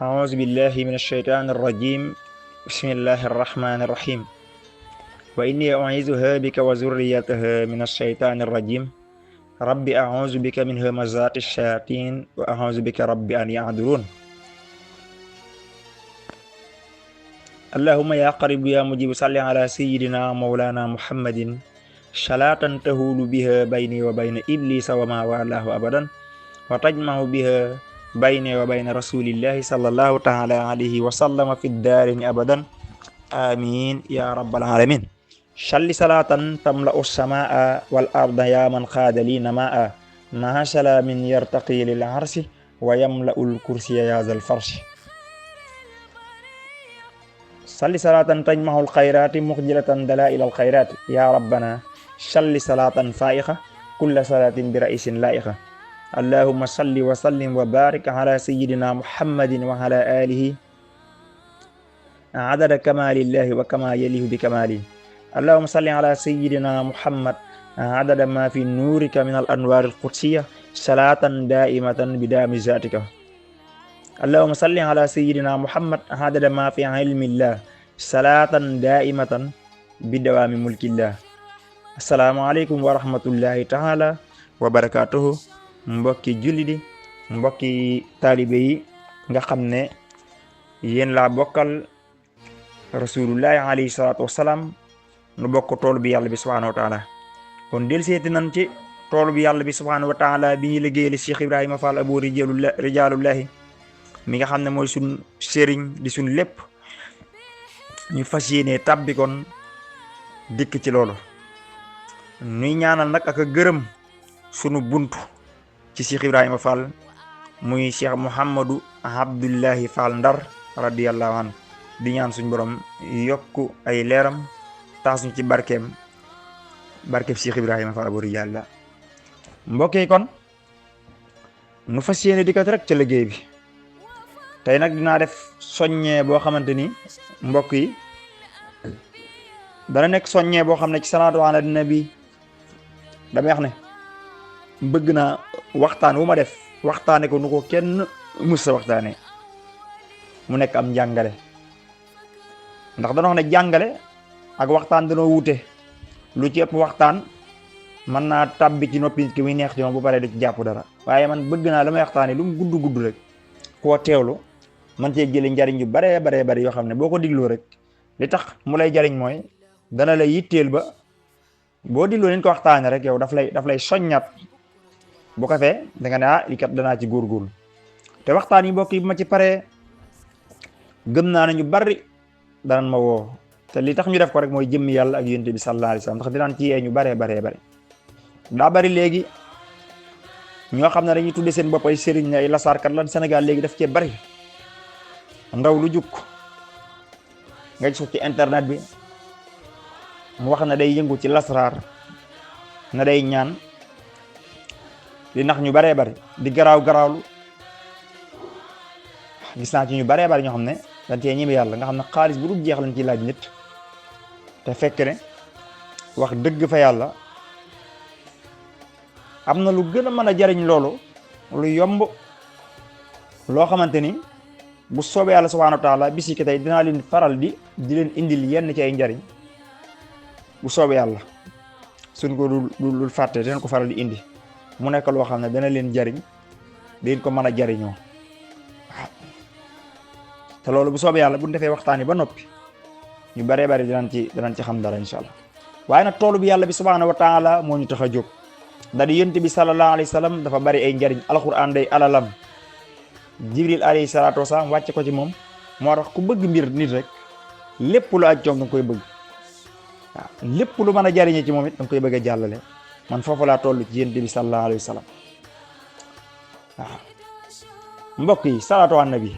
أعوذ بالله من الشيطان الرجيم بسم الله الرحمن الرحيم وإني أعيذها بك وذريتها من الشيطان الرجيم رب أعوذ بك من همزات الشياطين وأعوذ بك رب أن يحضرون اللهم يا قريب يا مجيب صل على سيدنا مولانا محمد صلاة تهول بها بيني وبين إبليس وما والاه أبدا وتجمع بها بيني وبين رسول الله صلى الله تعالى عليه وسلم في الدارين أبدا آمين يا رب العالمين صل صلاة تملأ السماء والأرض يا من خاد لي نماء مع سلام يرتقي للعرش ويملأ الكرسي يا ذا الفرش صل صلاة تجمع الخيرات مخجلة دلائل الخيرات يا ربنا صل صلاة فائقة كل صلاة برئيس لائقة اللهم صل وسلم وبارك على سيدنا محمد وعلى آله عدد كمال الله وكما يليه بكماله اللهم صل على سيدنا محمد عدد ما في نورك من الأنوار القدسية صلاة دائمة بدام ذاتك اللهم صل على سيدنا محمد عدد ما في علم الله صلاة دائمة بدوام ملك الله السلام عليكم ورحمة الله تعالى وبركاته mbokki julli di mbokki taalibe yi nga xam ne yéen laa bokkal rasulullahi alayhi salaatu wasalaam nu bokk tool bi yàlla bi subhaanahu wa taala kon del seeti nan ci tool bi yàlla bi subhaanahu wa taala bi ñu liggéeyal Cheikh Ibrahima Fall Abou rijaalullahi mi nga xam ne mooy suñ sëriñ di suñ lépp ñu fas yéene tàbbi kon dikk ci loolu nuy ñaanal nag ak a gërëm sunu buntu ci Cheikh Ibrahima Fall muy Cheikh Mouhamadou Abdullahi Fall Ndar radiyallahu anhu di ñaan suñ borom yokku ay leeram tax suñ ci barkeem Cheikh Ibrahima Fall Abou Rijal mbokk yi kon nu fas yéene dikkat rek ca liggéey bi tey nag dinaa def soññee boo xamante ni mbokk yi dana nekk soññee boo xam ne ci salaatu ala nabi damay wax ne bëgg naa waxtaan wu ma def waxtaane ko nu ko kenn mus sa waxtaane mu nekk am njàngale ndax dana wax ne jàngale ak waxtaan danoo wute lu ci ëpp waxtaan mën naa tàbbi ci noppi ki muy neex ci moom bu paree du ci jàpp dara waaye man bëgg naa la may waxtaane lu mu gudd rek koo teewlu man cee jële njariñ yu bare yoo xam ne boo ko digloo rek li tax mu lay jariñ mooy dana la yitteel ba boo digloo leen ko waxtaane rek yow daf lay soññat bu ko fee da nga ne li kat danaa ci góorgóorlu te waxtaan yi mbokk yi bu ma ci paree gëm naa ne ñu bari danañ ma woo te li tax ñu def ko rek mooy jëmmi yàlla ak yonent bi sallallahu alayhi wasallam ndax dinaan ci yee ñu bare daa bari léegi ñoo xam ne dañuy tudde seen bopp ay sëriñ ay lasaarkat lan Sénégal léegi daf cee bari ndaw lu jukk nga gis ko ci internet bi mu wax na day yëngu ci lasraar na day ñaan di nax ñu baree bari di garaawlu gis naa ci ñu baree bari ñoo xam ne dañ cee ñeme yàlla nga xam ne xaalis bu dul jeex lañ ci laaj nit te fekk ne wax dëgg fa yàlla am na lu gën a mën a jariñ loolu lu yomb loo xamante ni bu soobee yàlla subhaanahu wa taala bisi ki tey dinaa leen faral di leen indil yenn ci ay njariñ bu soobee yàlla suñ ko dul fàtte dinañ ko faral di indi mu nekk loo xam ne dana leen jariñ dañ ko mën a jariñoo waaw te loolu bu soobee yàlla bu ñu defee waxtaan yi ba noppi ñu baree bari danañ ci xam dara incha allah waaye nag toolu bi yàlla bi subhaanahu wa taala moo ñu tax a jóg da di yonent bi sallallahu alayhi wa sallam dafa bari ay njariñ alquran day alalam jibril alayhi salaatu wasalaam wàcce ko ci moom moo tax ku bëgg mbir nit rek lépp lu aj coom da nga koy bëgg waaw lépp lu mën a jariñe ci moom it da nga koy bëgg a jàllale man foofu laa toll ci yonent bi sallallahu alayhi wa sallam waaw mbokk yi salaatu ala nabi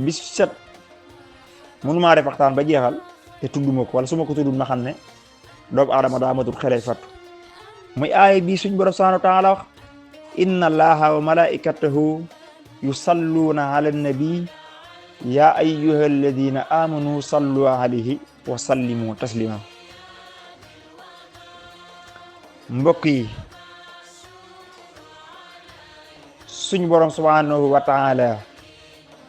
bis set mënumaa def waxtaan ba jeexal te tudduma ko wala su ma ko tuddul ma xam ne doomu aadama daa amatul xelay fattu muy aaya bi suñ borom subhanahu wa taala wax inna allaha wa malaikatahu yusalluna ala nabi ya ayyuha alladina amanu sallu alayhi wa sallimu taslima mbokk yi suñ borom subhanahu wa taala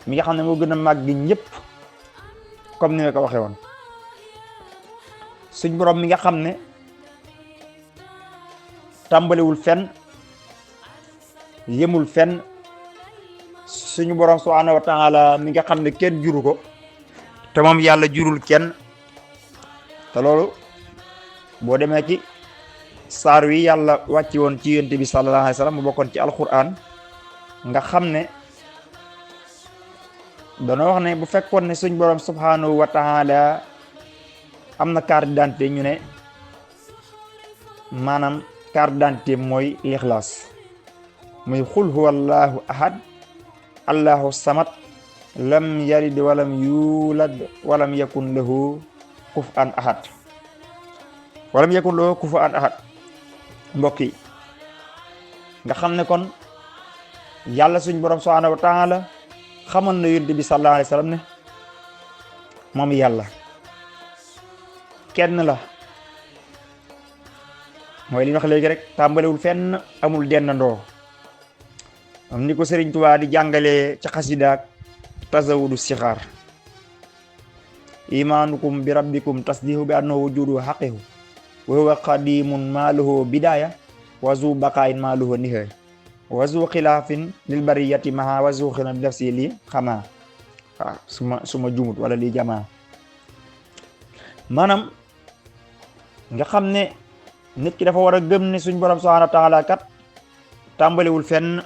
mi nga xam ne moo gën a màgg ñëpp comme ni ma ko waxee woon suñ borom mi nga xam ne tàmbaliwul fenn yemul fenn suñu borom subhanahu wa taala mi nga xam ne kenn juru ko te moom yàlla jurul kenn te loolu boo demee ci saar wi yàlla wàcci woon ci yonent bi sallallahu alayhi wa sallam mu bokkoon ci alquran nga xam ne danoo wax ne bu fekkoon ne suñ borom subhanahu wa taala am na carte d'identité ñu ne maanaam carte d'identité mooy lixlaas muy xul huwa allahu ahad allahu samad lam yalid walam yulad walam yakun lahu kufuwan ahad mbokk yi nga xam ne kon yàlla suñ borom subhanahu wa taala xamal na yonent bi sallallahu alayhi wa sallam ne moom yàlla kenn la mooy li ñu wax léegi rek tàmbalewul fenn amul dendandoo am ni ko Sëriñ Tuubaa di jàngalee ci xasidaak tasawudu sixaar imaanukum bi rabbikum tasdihu bi annahu wujudu haqihu wa huwa qadimun ma lahu bidaya wa zu baqain ma lahu nihaya wa zu xilaafin lil bariyati maha wa zu xina nafsi li xamaa waaw suma jumut wala li jamaa maanaam nga xam ne nit ki dafa war a gëm ne suñ borom subhanahu wa taala kat tàmbaliwul fenn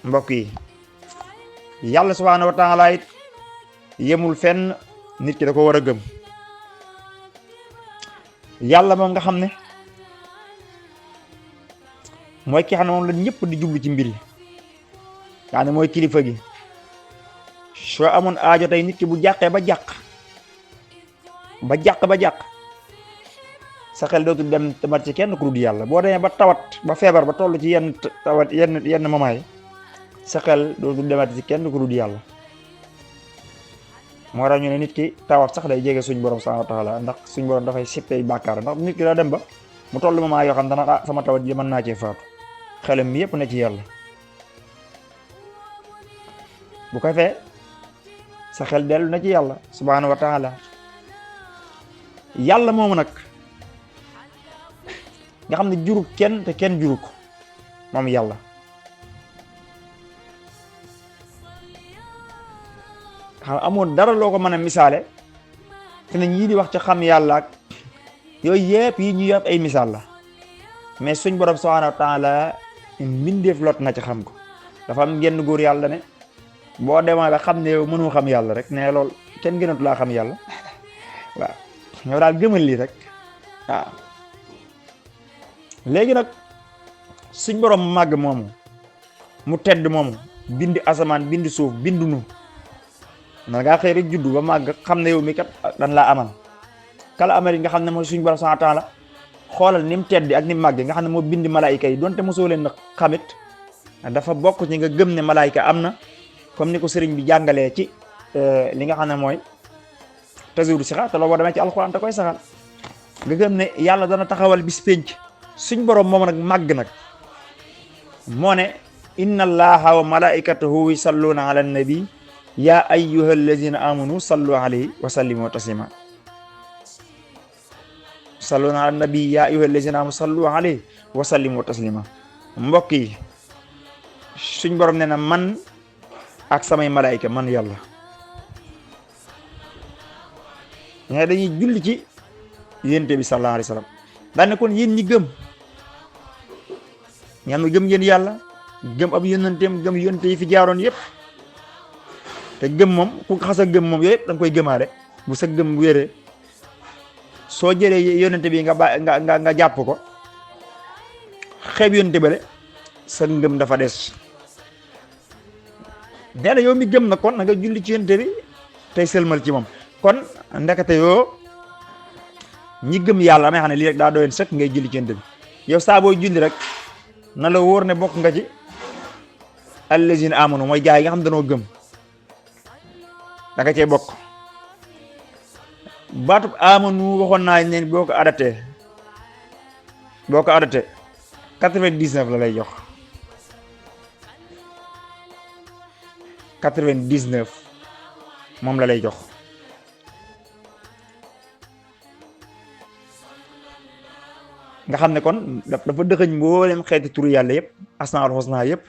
mbokk yi yàlla subhanahu wa taala it yemul fenn nit ki da ko war a gëm yàlla moom nga xam ne mooy ki xam ne moom la ñëpp di jublu ci mbir yi yaa ne mooy kilifa gi soo amoon aajo tey nit ki bu jàqee ba jàq sa xel dootul dem tamat ci kenn ku dul yàlla boo demee ba tawat ba feebar ba toll ci yenn tawat yenn moment yi sa xel dootul demat ci kenn ku dul yàlla moo tax ñu ne nit ki tawat sax day jege suñ borom subhanahu wa taala ndax suñ borom dafay sippee bàkkaar ndax nit ki daa dem ba mu toll moment yoo xam dana sama tawat ji mën naa cee faatu xelam mi yëpp na ci yàlla bu ko fee sa xel dellu na ci yàlla subhanahu wa taala yàlla moomu nag nga xam ne juru kenn te kenn juru ko moom yàlla xam amoon dara loo ko mën a misaale te ne ñii di wax ci xam yàlla ak yooyu yëpp yi ñu yëpp ay misaal la mais suñ borom subhanahu wa taala mbindeef lot na ci xam ko dafa am genn góor yàlla ne boo demee ba xam ne yow mënoo xam yàlla rek ne lool kenn gënatu laa xam yàlla waaw ñoo daal gëmal lii rek waaw léegi nag suñ borom màgg moomu mu tedd moomu bind asamaan bind suuf bindu nu na ngaa xëy rek juddu ba màgg xam ne yow mi kat dan laa amal kala amal yi nga xam ne mooy suñ borom subhanahu wa taala xoolal ni mu teddi ak ni mu màgg nga xam ne moo bind malaayika yi donte mosoo leen na xamit dafa bokk ci nga gëm ne malaayika am na comme ni ko sëriñ bi jàngalee ci li nga xam ne mooy tasawudu sixaar te loolu boo demee ci alxuraan te koy saxal nga gëm ne yàlla dana taxawal bis pénc suñ borom moom nag màgg nag moo ne inna allaha wa malaikatahu yusalluna ala nabi ya ayyuha allazina amanu sallu alayhi wa sallimu taslima salluna ala nabi ya ayyuha allazina amanu sallu alayhi wa sallimu taslima mbokk yi suñ borom nee na man ak samay malaayika man yàlla ñe dañuy julli ci yonent bi sallallahu alayhi wa sallam daane kon yéen ñi gëm ñi am gëm ngeen yàlla gëm ab yonenteem gëm yonente yi fi jaaroon yëpp te gëm moom ku xas a gëm moom yooyu yëpp da nga koy gëmaale bu sa gëm wéree soo jëlee yonente bi nga jàpp ko xeeb yonente bale sa ngëm dafa des nee na yow mi gëm na kon na nga julli ci yonente bi tey sëlmal ci moom kon ndekete yoo ñi gëm yàlla may xam ne lii rek daa doyoon sëkk ngay julli ci yonente bi yow saa booy julli rek na la wóor ne bokk nga ci allazina amanu mooy gaa yi nga xam danoo gëm da nga cee bokk baatub amanu waxoon naa ne boo ko adapté 99 la lay jox 99 moom la lay jox. nga xam ne kon dafa dëxëñ mboolem xeeti turu yàlla yëpp asmaul husna yëpp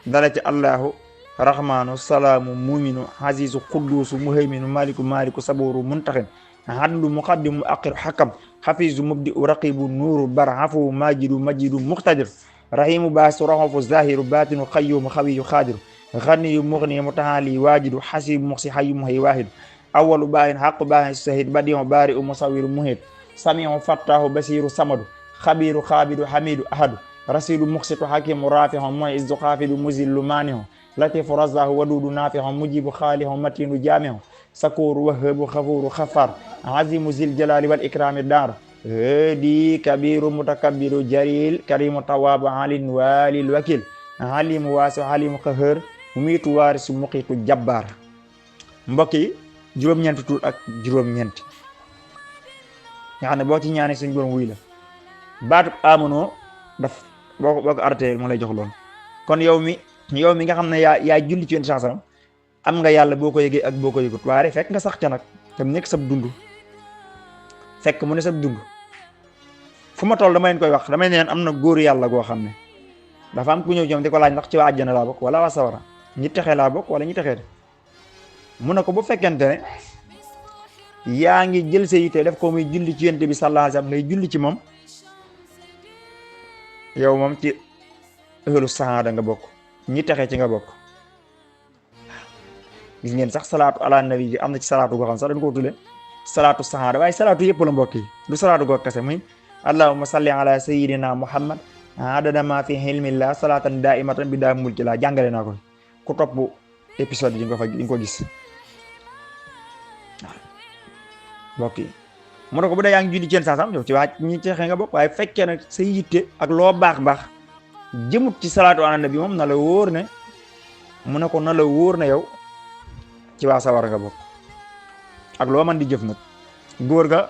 dala ci allahu rahmaanu salaamu muminu azizu qudduusu muhayminu maliku sabooru muntaxim adlu muqaddimu aqiru xakam xafizu mubdiu raqibu nuuru barhafu majidu muqtadir rahimu baasu raxofu zahiru batinu xayyumu xawiyu xaadiru xaniyu muxni mutahaali waajidu xasibu muxsi xayu muhay waahidu awalu baahin xaqu baahin sahid badiu baari u musawiru muhid samiu fattahu basiru samadu xabiru xaabidu hamidu ahadu rasidu muqsitu hakimu rafihu muizzu xaafidu muzillu manihu latifu razahu wadudu nafihu mujibu xaalihu matinu jaamihu sakuru wahabu xafuru xafar azimu zil jalali wal ikrami daar hadi kabiru mutakabbiru jaril karimu tawabu alin walil wakil alimu waasi alimu xahër mumitu waarisu muqitu jabbaar. mbokk yi juróom-ñeenti tur ak juróom-ñeenti nga xam ne boo ci ñaanee suñu borom wuy la baatub amono daf boo ko arrêté moo lay jox loon. kon yow mi nga xam ne yaa julli ci yonent sallam am nga yàlla boo ko yëgee ak boo ko yëgut waaye fekk nga sax ca nag te mu nekk sab dund fekk mu ne sab dund fu ma toll dama leen koy wax damay neen am na góor yàlla goo xam ne dafa am ku ñëw ñoom di ko laaj ndax ci waa àjjana laa bokk wala waa sawara ñi texee laa bokk wala ñi texee de mu ne ko bu fekkente ne yaa ngi jël sa yite def ko muy julli ci yonent bi sallallahu alayhi wasallam ngay julli ci moom yow moom ci ëhlu sahaada nga bokk ñi texee ci nga bokk. gis ngeen sax salaatu ala nabi ji am na ci salaatu goo xam sax dañ ko tudde salaatu sahaada waaye salaatu yëpp la mbokk yi du salaatu goo kese muy allahumma salli ala sayyidina muhammad adada ma fi hilmillah salatan daimatan bi daa mulki laa jàngale naa ko ku topp épisode yi nga ko gis waaw mbokk yi mu ne ko bu dee yaa ngi julli ci saasam yow ci waa ñi texee nga bokk waaye fekkee nag sa yitte ak loo baax jëmut ci salaatu ala nabi moom na la wóor ne mu ne ko na la wóor ne yow ci waa sawar nga bokk ak loo man di jëf nag. góor ga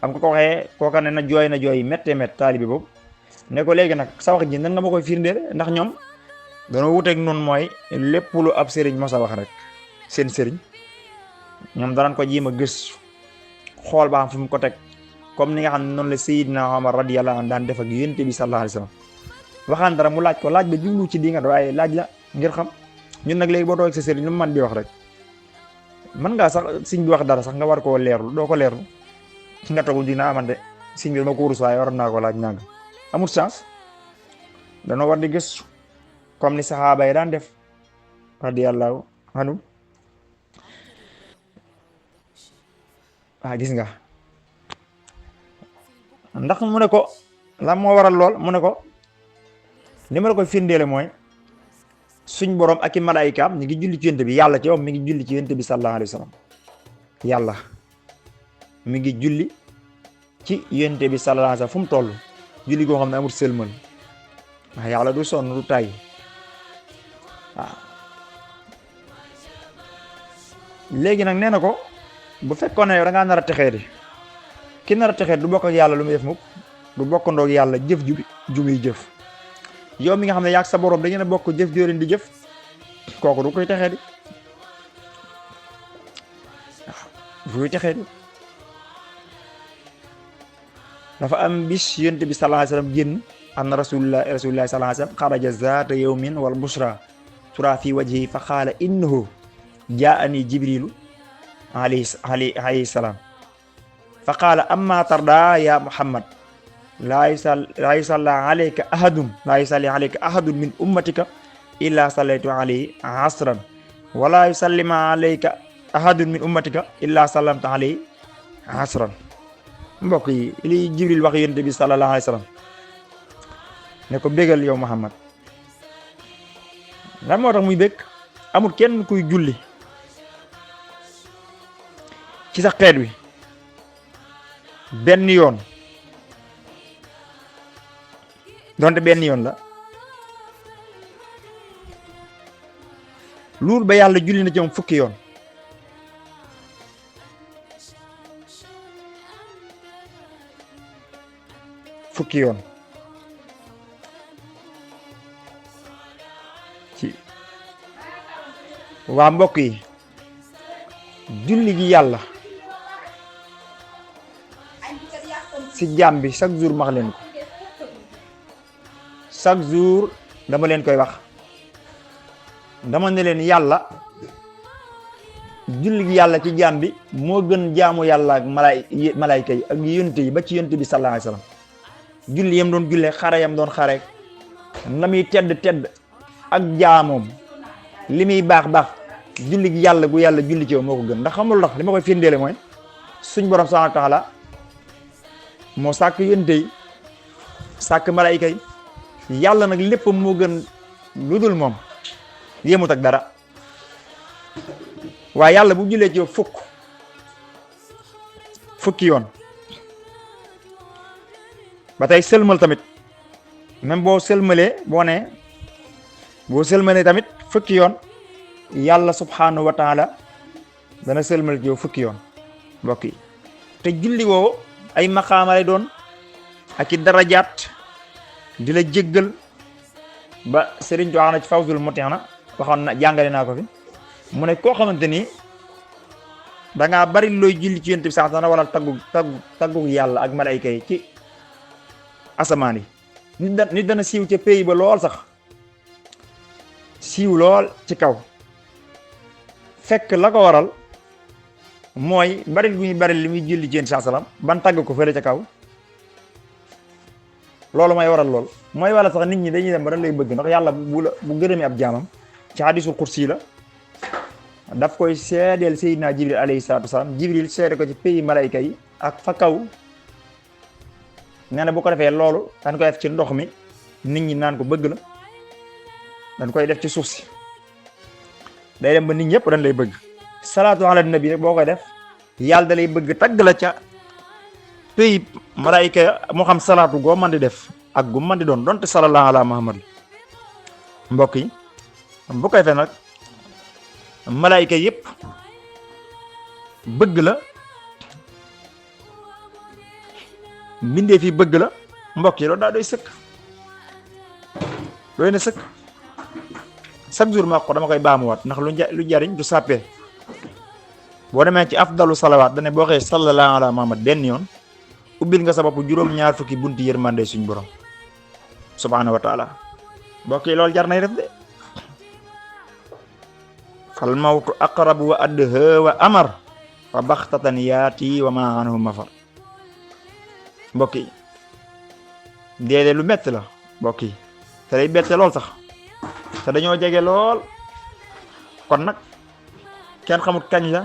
am ko waxee kooka ne na jooy métte taalibi boobu ne ko léegi nag sa wax ji nan nga ma koy firndeel ndax ñoom danoo wuteeg noonu mooy lépp lu ab sëriñ mos a wax rek seen sëriñ ñoom danañ ko jiima gëstu xool ba xam fu mu ko teg comme ni nga xam ne noonu la Seydina Omar radiyallahu anhu daan def ak yonent bi sallallahu alayhi wasallam waxaan dara mu laaj ko laaj ba jublu ci di nga waaye laaj la ngir xam. ñun nag léegi boo toog sa sëriñ lu mu man di wax rek mën ngaa sax siñ bi wax dara sax nga war koo leerlu doo ko leerlu nga togul dina amante siñ bi dama ko wurus waaye waroon naa ko laaj nanga amul chance danoo war di gëstu comme ni saxaaba yi daan def radiyallahu anhu. gis nga ndax mu ne ko lan moo waral lool mu ne ko li ma la koy firndeele mooy suñ borom ak i malaayikaam ñu ngi julli ci yonent bi yàlla ci moom mi ngi julli ci yonent bi sallallahu alayhi wa sallam yàlla mi ngi julli ci yonent bi sallallahu alayhi wa sallam fu mu toll julli goo xam ne amul sëlmal waaw yàlla du sonn du tay waaw. léegi nag nee na ko bu fekkoon ne yow da ngaa nar a texee di ki nar a texee du bokk ak yàlla lu muy def mukk du bokkandoog yàlla jëf ju muy jëf. yow mi nga xam ne yaag sa borom da ngeen a bokk jëf joo leen di jëf kooku du koy texee di waaw du koy texee di dafa am bis yonent bi sallallahu alayhi wasallam génn anna rasulillahi sallallahu alayhi wasallam xaraja zaata yawmin wal bushra tura fi wajhi fa qaala innahu jaani jibrilu alayhi salaam fa qaala amma tarda ya muhammad laa yusalli alayka ahadun min ummatika illa sallaytu alayhi asran wala yusallima alayka ahadun min ummatika illa sallamtu alayhi asran. mbokk yi li jibril wax yonent bi sallallahu alayhi wasallam ne ko bégal yow muhammad lan moo tax muy bég amul kenn kuy julli ci sa xeet wi benn yoon donte benn yoon la loolu ba yàlla julli na ci moom fukki yoon waa mbokk yi julli gi yàlla si jaam bi chaque jour max leen ko chaque jour dama leen koy wax dama ne leen yàlla julli gi yàlla ci jaam bi moo gën jaamu yàlla ak malayka yi ak yonent yi ba ci yonent bi sallallahu alayhi wasallam julli yam doon jullee xare yam doon xare na muy tedd ak jaamoom li muy baax julli gi yàlla gu yàlla julli ci yow moo ko gën ndax xamul tax li ma koy firndeele mooy suñ borom subhanahu wa ta'ala moo sàkk yonent yi sàkk malayka yi yàlla nag lépp moo gën lu dul moom yéemut ak dara waaye yàlla bu jullee ci yow fukki yoon ba tey sëlmal tamit même boo sëlmalee boo sëlmalee tamit fukki yoon yàlla subhanahu wa taala dana sëlmal ci yow fukki yoon mbokk yi te julli woo ay maqaama lay doon ak i darajaat di la jéggal ba Sëriñ Tuubaa na ci Fawzul Mutiina waxoon na jàngale naa ko fi mu ne koo xamante ni da ngaa bari looy julli ci yonent bi sax dana waral taggu yàlla ak malayka yi ci asamaan yi nit dana siiw ca pays ba lool sax siiw lool ci kaw fekk la ko waral mooy bari bu muy bari li muy julli ci yonent bi sallam ban tagg ko fële ca kaw loolu mooy waral lool mooy wala sax nit ñi dañuy dem ba dañ lay bëgg ndax yàlla bu gërëmee ab jaamam ci hadisul kursi la daf koy seedeel Seydina Jibril alayhi salaatu wasalaam Jibril seede ko ci pays malayka yi ak fa kaw nee na bu ko defee loolu dañ koy def ci ndox mi nit ñi naan ko bëgg la dañ koy def ci suuf si day dem ba nit ñëpp dañ lay bëgg salaatu ala nabi rek boo koy def yàlla da lay bëgg tagg la ca pays malayka moo xam salaatu goo man di def ak gu man di doon donte sallallahu ala muhammad mbokk yi bu koy fee nag malayka yëpp bëgg la mbindee fi bëgg la mbokk yi loolu daa doy sëkk doy na sëkk chaque jour ma ko dama koy baamuwaat ndax lu jariñ du sàppee boo demee ci afdalu salawaat dane boo xëyee sallallahu ala muhammad benn yoon ubbil nga sa bopp juróom-ñaar fukki bunti yërmande suñ borom subhanahu wa taala mbokk yi loolu jar nay def de fal mawtu aqrabu wa adha wa amar wa baxtatan yaati wa ma anhu mafar mbokk yi déedéet lu metti la mbokk yi te day bette lool sax te dañoo jege lool kon nag kenn xamut kañ la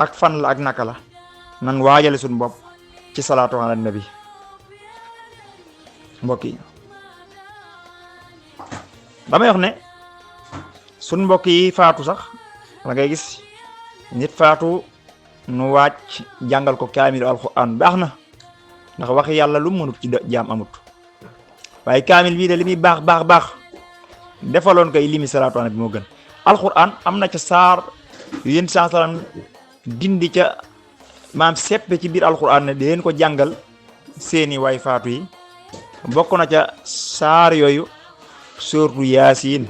ak fan la ak naka la nan waajale suñu bopp ci salaatu ala nabi mbokk yi damay wax ne suñ mbokk yi faatu sax la ngay gis nit faatu nu wàcc jàngal ko kaamil alxuraan baax na ndax waxi yàlla lu mënut ci jaam amut waaye kaamil bii de li muy baax defaloon koy limi salaatu ala nabi moo gën alxuraan am na ca saar yu yéen salaam dindi ca maam seppe ci biir alxuraan ne di leen ko jàngal seeni waay faatu yi bokk na ca saar yooyu sooratu yaasiin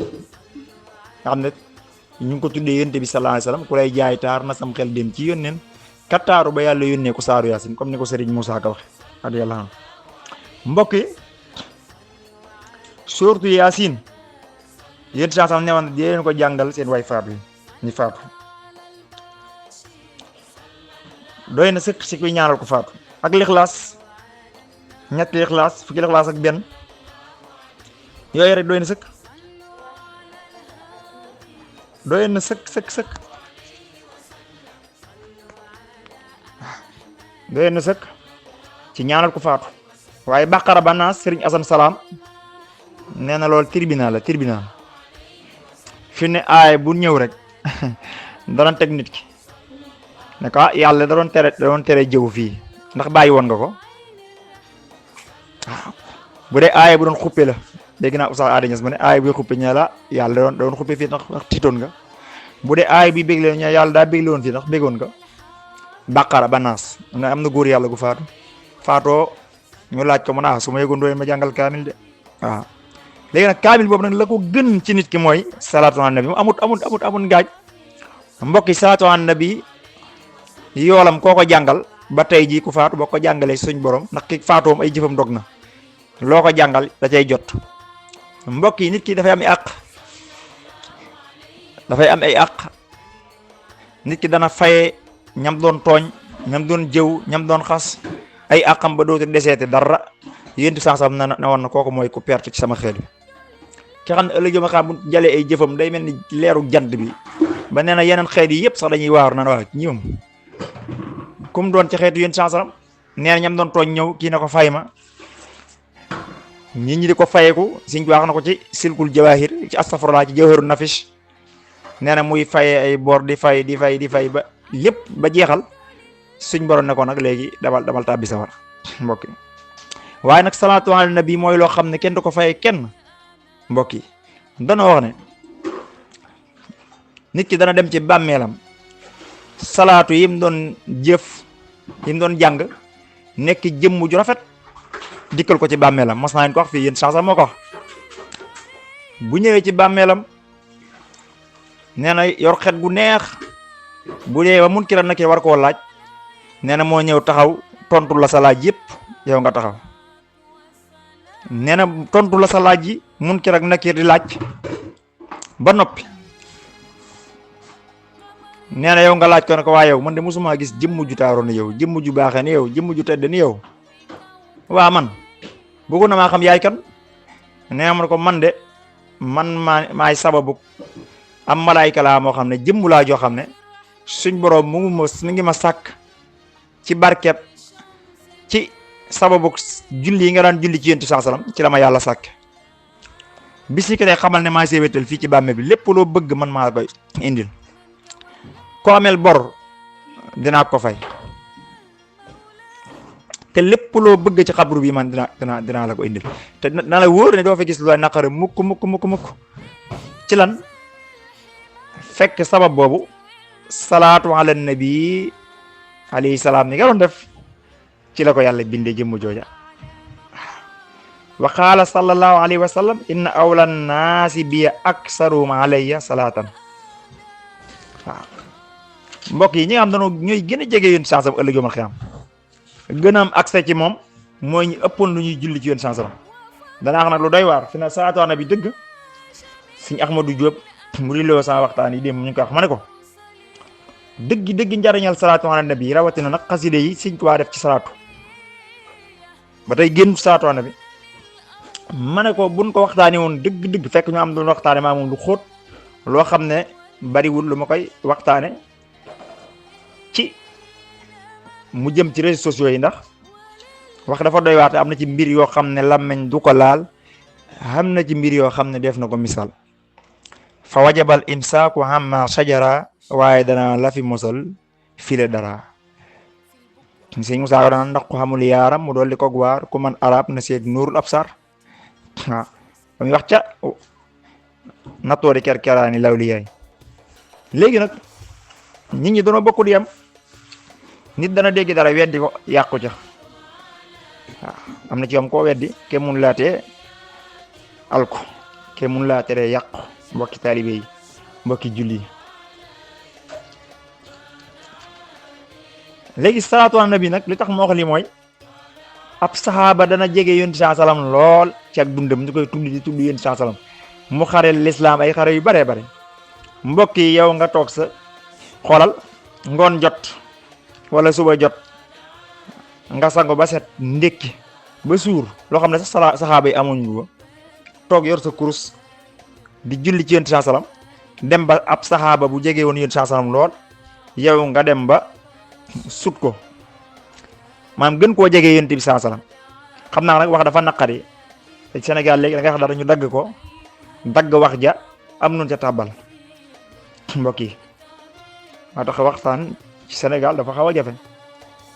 nga xam ne ñu ngi ko tuddee yonent bi sallallahu alayhi wasallam ku lay jaay taar na sam xel dem ci yónneen kattaaru ba yàlla yónnee ko saaru yaasiin comme ni ko Serigne Moussa Ka waxe radiyallahu anhu mbokk yi sooratu yaasiin yéen sallallahu alayhi wasallam ne woon di leen ko jàngal seen waay faatu yi ñi faatu doy na sëkk si kuy ñaanal ko faatu ak lixlaas ñetti lixlaas fukki lixlaas ak benn yooyu rek doy na sëkk doy na sëkk ci ñaanal ko faatu waaye baqara ba naas Sëriñ Asan Salaam nee na loolu tribunal fi ne aay bu ñëw rek dana teg nit ki ne ko yàlla da doon tere jëw fii ndax bàyyi woon nga ko waaw bu dee aaya bu doon xuppe la dégg naa Oustaz Adi Niass mu ne aaya bi xuppe ña la yàlla da doon xuppe fii ndax tiitoon nga bu dee aaya bi bégle ña yàlla daa bégle woon fii ndax béggoon nga bàqara ba naas nga am na góor yàlla gu faatoo ñu laaj ko mu ne su ma yëgoon dooy ma jàngal kaamil de waaw léegi nag kaamil boobu nag la ko gën ci nit ki mooy salaatu ala nabi amut gaaj mbokk yi salaatu ala nabi yoolam koo ko jàngal ba tey jii ku faatu boo ko jàngalee suñ borom ndax ki faatoom ay jëfam dog na loo ko jàngal da cay jot. mbokk yi nit ki dafay am ay àq nit ki dana faye ñam doon tooñ ñam doon jëw ñam doon xas ay àqam ba dootu deseete dara yéntu sansam na woon na kooku mooy ku perte ci sama xel bi ki xam ne ëllëg ma xam bu jalee ay jëfam day mel ni leeru jant bi ba nee na yeneen xeet yi yëpp sax dañuy waaru naan waa ñoom kum doon ci xeetu yéntu sansam nee na ñam doon tooñ ñëw kii na ko fay ma nit ñi di ko fayeku siñ bi wax na ko ci silkul jawahir ci astafurlaa ci jawharu nafis nee na muy faye ay bor di fay ba lépp ba jeexal suñ borom ne ko nag léegi damal tàbbi sawar mbokk yi waaye nag salaatu ala nabi mooy loo xam ne kenn du ko faye kenn mbokk yi dana wax ne nit ki dana dem ci bàmmeelam salaatu yim doon jëf yim doon jàng nekk jëmm ju rafet dikkal ko ci bàmmeelam mos naa leen ko wax fii yéen sax moo ko wax bu ñëwee ci bàmmeelam nee na yor xet gu neex bu dee ba Munkar ak Nakiir war koo laaj nee na moo ñëw taxaw tontu la sa laaj yëpp yow nga taxaw nee na tontu la sa laaj yi Munkar ak Nakiir di laaj ba noppi nee na yow nga laaj ko ne ko waa yow man de mosuma gis jëmm ju taaroo ni yow jëmm ju baaxee ni yow jëmm ju tedd ni yow waa man bëggu na maa xam yaay kan nee ma ne ko man de maay sababu am malaayka laa moo xam ne jëmm laa joo xam ne suñ borom mu ngi ma sàkk ci barkeb ci sababu julli yi nga daan julli ci yonent sallam ci la ma yàlla sàkk bis ni ko tey xamal ne maa séwétal fii ci bàmme bi lépp loo bëgg man maa koy indil ko amel bor dinaa ko fay te lépp loo bëgg ci xabru bi man dinaa la ko indil te na la wóor ne doo fa gis lu naqare mukk ci lan fekk sabab boobu salaatu ala nabi alayhi salaam ni nga doon def ci la ko yàlla bindee jëmm jooja wa qaala sallallahu alayhi wa sallam inna awla naasi bi aksarum alayya salaatan waaw mbokk yi ñi nga xam dañoo ñooy gën a jege yoon sansam ëllëg yomal xiyaam gën a am accès ci moom mooy ñu ëppoon lu ñuy julli ci yoon sansam danaa xam nag lu doy waar fi na salaatu ala nabi dëgg Sëñ Ahmadou Diop mu riloo sama waxtaan yi dem ñu ko wax ma ne ko dëgg njariñal salaatu ala nabi rawatina nag xaside yi Sëñ Tuubaa def ci salaatu ba tey génn salaatu ala nabi ma ne ko buñ ko waxtaanee woon dëgg fekk ñu am doon waxtaane maa moom lu xóot loo xam ne bariwul lu ma koy waxtaane ci mu jëm ci réseaux sociaux yi ndax wax dafa doy waate am na ci mbir yoo xam ne làmmeñ du ko laal am na ci mbir yoo xam ne def na ko misaal fa wajabal imsaaku amma sajara waaye dana la fi mosal file dara Sëñ Musaa Ka dana ndax ko xamul yaaram mu dool di ko waar ku man arab na seet nuurul absar waaw ba muy wax ca nattoori kerkeraani lawli yaay léegi nag nit ñi doona bokku di yam nit dana dégg dara weddi ko yàqu ca waaw am na ci yom koo weddi ke mun laatee alko ke mun laa tere yàqu mbokki taalibe yi mbokki julli léegi salaatu ala nabi nag li tax moo wax li mooy ab saxaaba dana jege yonent saa salaam lool ci ak dundam ñu koy tudd yonent saa salaam mu xare lislaam ay xare yu bare mbokk yi yow nga toog sa xoolal ngoon jot wala suba jot nga sango ba set ndékki ba suur loo xam ne sax saxaaba yi amuñu ko toog yor sa kurus di julli ci yonent saa salaam dem ba ab saxaaba bu jege woon yonent saa salaam lool yow nga dem ba sut ko maanaam gën koo jege yonent bi saa salaam xam naa nag wax dafa naqari te Sénégal léegi da nga wax dara ñu dagg ko dagg wax ja am nun ca tàbbal mbokk yi maa tax waxtaan ci Sénégal dafa xaw a jafe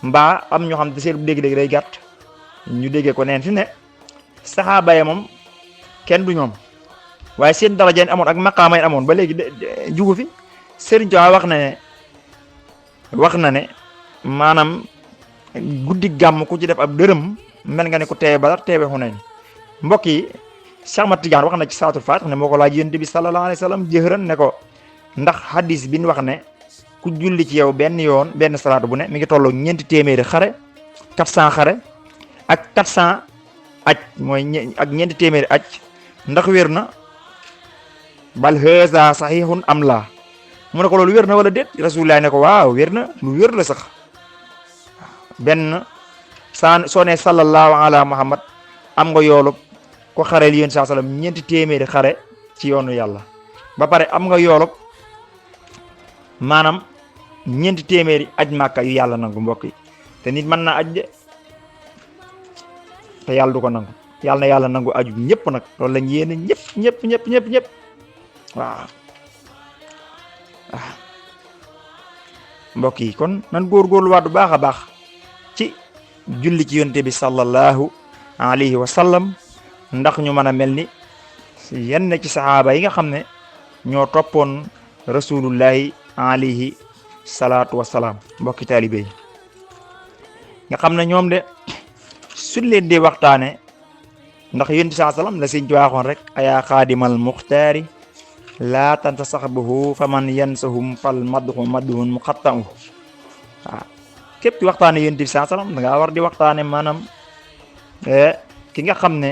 mbaa am ñoo xam ne seen dégg-dégg day gàtt ñu déggee ko neen fi ne saxaaba yi moom kenn du ñoom waaye seen daraja amoon ak maqaama yi amoon ba léegi jugu fi Sëriñ Tuubaa wax na ne maanaam guddi gàmm ku ci def ab dërëm mel nga ne ku teewe Badar teewe Hunayn mbokk yi Cheikh Ahmad Tidiane wax na ci Salaatul Faatih ne moo ko laaj Yonent bi sallallahu alayhi wa sallam jëhran ne ko ndax hadis bi ñu wax ne ku julli ci yow benn yoon benn salaatu bu ne mi ngi tolloo ñeenti téeméeri xare 400 xare ak 400 aj mooy ak ñeenti téeméeri aj ndax wér na bal haza sahihun am laa mu ne ko loolu wér na wala déet rasulullah ne ko waaw wér na lu wér la sax benn soo ne sallallahu ala muhammad am nga yoolub ko xareel yéen saa sallam ñeenti téeméeri xare ci yoonu yàlla ba pare am nga yoolub maanaam ñeenti téeméeri aj màkka yu yàlla nangu mbokk yi te nit mën na aj de te yàlla du ko nangu yàlla na yàlla nangu aju ñëpp nag loolu lañ yéene ñëpp waaw mbokk yi kon nan góorgóorluwaat bu baax a baax ci julli ci yonte bi sallallahu alayhi wa sallam ndax ñu mën a mel ni yenn ci saxaaba yi nga xam ne ñoo toppoon rasulullahi alayhi salaatu wasalaam mbokki taalibe yi nga xam ne ñoom de suñ leen di waxtaane ndax yonte saa sallam la sëñ ci waxoon rek ayaa xaadimal muxtaari laa tanta saxbahu fa man yansahum fal madhu madhun muqatta'u waaw képp ki waxtaane yonent bi saa salaam da ngaa war di waxtaane maanaam ki nga xam ne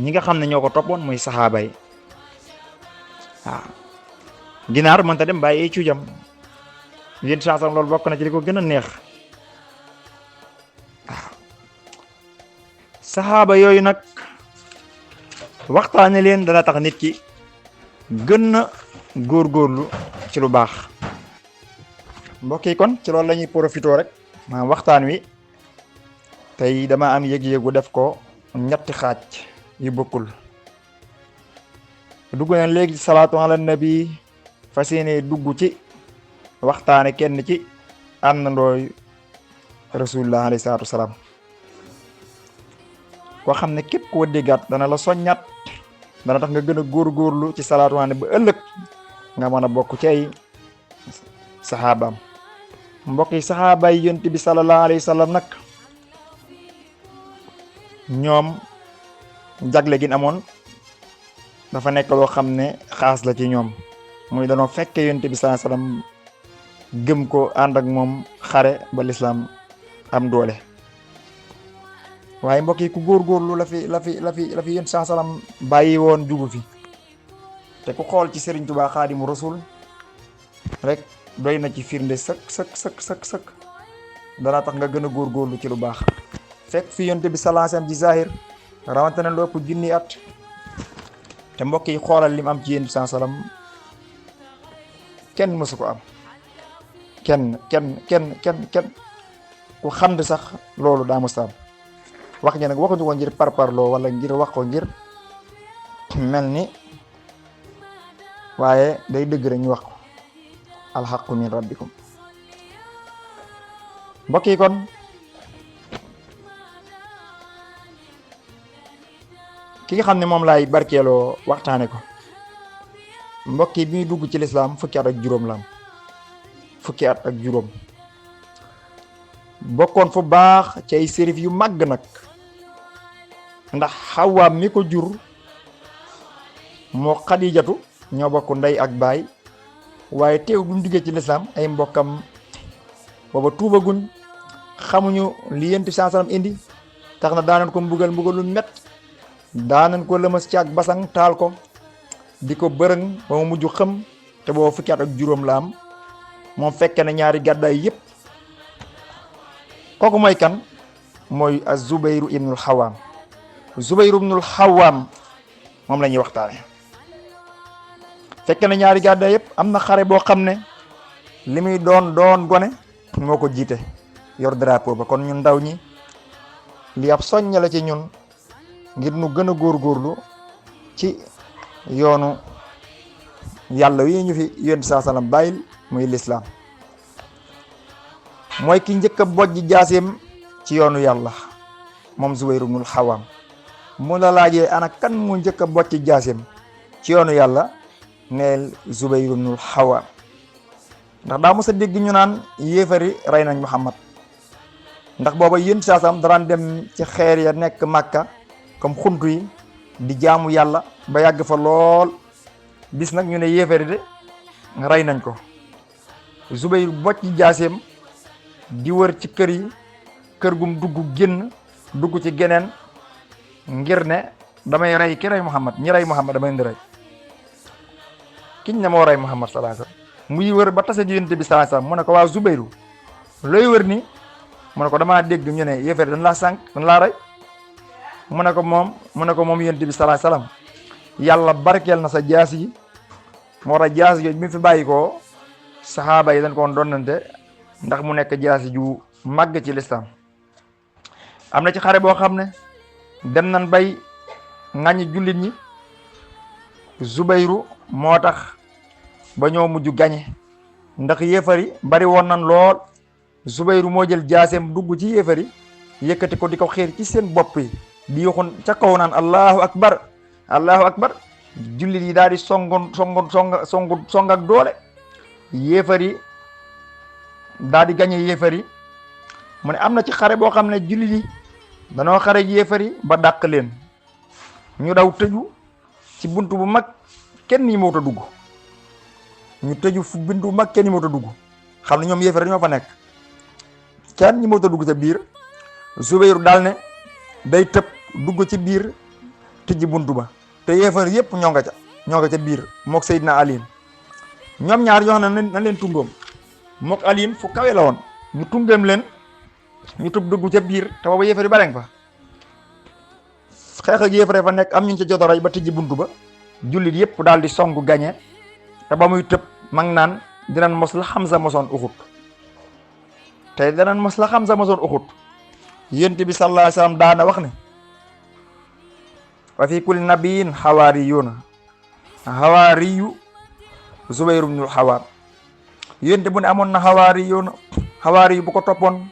ñi nga xam ne ñoo ko toppoon muy saxaaba yi waaw ginaar mënta dem bàyyi cuujam yonent bi saa salaam loolu bokk na ci li ko gën a neex waaw saxaaba yooyu nag waxtaane leen dana tax nit ki gën na góorgóorlu ci lu baax mbokk yi kon ci loolu la ñuy profité rek maanaam waxtaan wi tey dama am yëg-yëgu def ko ñetti xaaj yu bokkul dugg na léegi salaatu ala nabi fas yéene dugg ci waxtaane kenn ci àndandooy rasulullah alayhi salaatu wasalaam koo xam ne képp koo déggaat dana la soññaat dana tax nga gën a góorgóorlu ci salaatu ala nabi ba ëllëg nga mën a bokk ci ay saxaabaam mbokk yi saxaaba yi yonent bi sallallahu alayhi wa sallam nag ñoom jagle gi amoon dafa nekk loo xam ne xaas la ci ñoom muy danoo fekke yonent bi sallallahu alayhi wa sallam gëm ko ànd ak moom xare ba lislaam am doole waaye mbokk yi ku góorgóorlu la fi yonent sallallahu alayhi wa sallam bàyyi woon jugu fi te ku xool ci Serigne Touba Xaadimu Rasul rek doy na ci firnde sëkk dana tax nga gën a góorgóorlu ci lu baax fekk fi yonte bi sallallahu alayhi wasallam ci zahir rawante na lu ëpp junni at te mbokk yi xoolal lim am ci yonte bi sallallahu alayhi wasallam kenn mësu ko am kenn ku xam sax loolu daa mës a am wax ji nag waxuñu ko ngir parparloo wala ngir wax ko ngir mel ni waaye day dëgg rek ñu wax ko alxaqu min rabbikum mbokk yi kon ki nga xam ne moom laay barkeeloo waxtaane ko mbokk yi bi muy dugg ci lislaam fukki at ak juróom bokkoon fu baax ci ay sérif yu màgg nag ndax xawaam mi ko jur moo xadijatu ñoo bokk ndey ak baay waaye teew bu mu duggee ci lislaam ay mbokkam booba tuubaguñ xamuñu li yonent bi sallallahu alayhi wasallam indi tax na daanan ko mbugal lu met daanan ko lëmas ci ak basang taal ko di ko bërëng ba mu mujj xëm te booba fukki at ak juróom la am moom fekke na ñaari gàddaay yépp kooku mooy kan mooy az-Zubayru ibnul Xawaam moom la ñuy waxtaane fekk na ñaari gàddaay yëpp am na xare boo xam ne li muy doon gone moo ko jiite yor drapeau ba kon ñun ndaw ñi li ab soñña la ci ñun ngir nu gën a góorgóorlu ci yoonu yàlla wi ñu fi yonent saa sallam bàyyil muy lislaam mooy ki njëkk a bojj jaaseem ci yoonu yàlla moom Zubayr ibnul Xawaam mu la laajee ana kan mu njëkk a bojj jaaseem ci yoonu yàlla neel Zubayr ibnul Xawaam ndax daa mos a dégg ñu naan yéefari rey nañ Muhammad ndax booba yéen saa sam daraan dem ci xeer ya nekk Makka comme xuntu yi di jaamu yàlla ba yàgg fa lool bis nag ñu ne yéefari de rey nañ ko Zubayru bocc jaaseem di wër ci kër yi, kër gum dugg génn dugg ci geneen ngir ne damay rey ki rey Muhammad, ñi rey Muhammad damay indi rey kiñ ne moo rey Muhammad sallallahu alayhi wasallam. muy wër ba tase ji Yonent bi sallallahu alayhi wasallam mu ne ko waa Zubayru looy wër ni mu ne ko damaa dégg ñu ne yéefar dañ laa sànq dañ laa rey. mu ne ko moom Yonent bi sallallahu alayhi wasallam yàlla barkeel na sa jaas yi, moo tax jaas yooyu mi fi bàyyi ko saxaaba yi dañ ko donnante ndax mu nekk jaasi ju màgg ci lislaam. am na ci xare boo xam ne dem nañ bay ŋàññi jullit ñi, Zubayru moo tax ba ñoo mujj gañe ndax yéefar yi bari woon nan lool. Zubayru moo jël jaaseem dugg ci yéefar yi yëkkati ko di ko xiir ci seen bopp yi di yoxoon ca kaw naan allahu akbar allahu akbar. jullit yi daal di song ak doole, yéefar yi daal di gañe yéefar yi. mu ne am na ci xare boo xam ne jullit yi danoo xare yéefar yi ba dàq leen, ñu daw tëju ci buntu bu mag kenn ñi moo ta dugg, ñu tëju fu buntu bu mag kenn ñi moo ta dugg, xam ne ñoom yéefar ñoo fa nekk, kenn ñi moo ta dugg ca biir. Zubayru daal ne day tëb dugg ci biir tëjji buntu ba, te yéefar yépp ñoo nga ca biir mook Seydina Ali. ñoom ñaar ñoo xam ne nañ leen tungoom, mook Ali fu kawe la woon, ñu tungeem leen ñu tub dugg ca biir te booba yéefar yi bare nga fa xeex ak yéefar fa nekk, am ñu ca jot a rey ba tëjji buntu ba. jullit yépp daal di songu gañe, te ba muy tëb mag naan dinañ mos la Hamza mosoon Uhud, te dinañ mos la Hamza mosoon Uhud. Yonent bi sallallahu alayhi wasallam daana wax ne wa fi kulli nabiyyin hawaariyuuna hawaariyu Zubayr ibnul Hawaam. Yonent bu ne amoon na hawaariyu bu ko toppoon